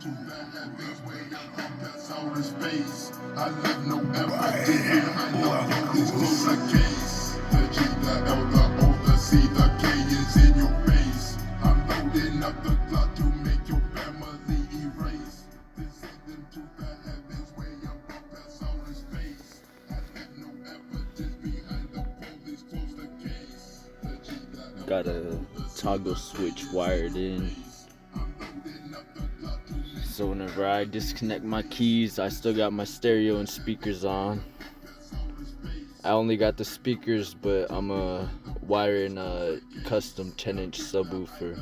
I left no evidence behind the police close the case. The G, the L, the O, the C, the K is in your face. I'm loading up the Glock to make your family erase. Then send them to the heavens way above past outer space. I left no evidence behind the police close the case. The G, the L, Got a toggle switch wired in, so whenever I disconnect my keys, I still got my stereo and speakers on. I only got the speakers, but I'm wiring a custom 10-inch subwoofer.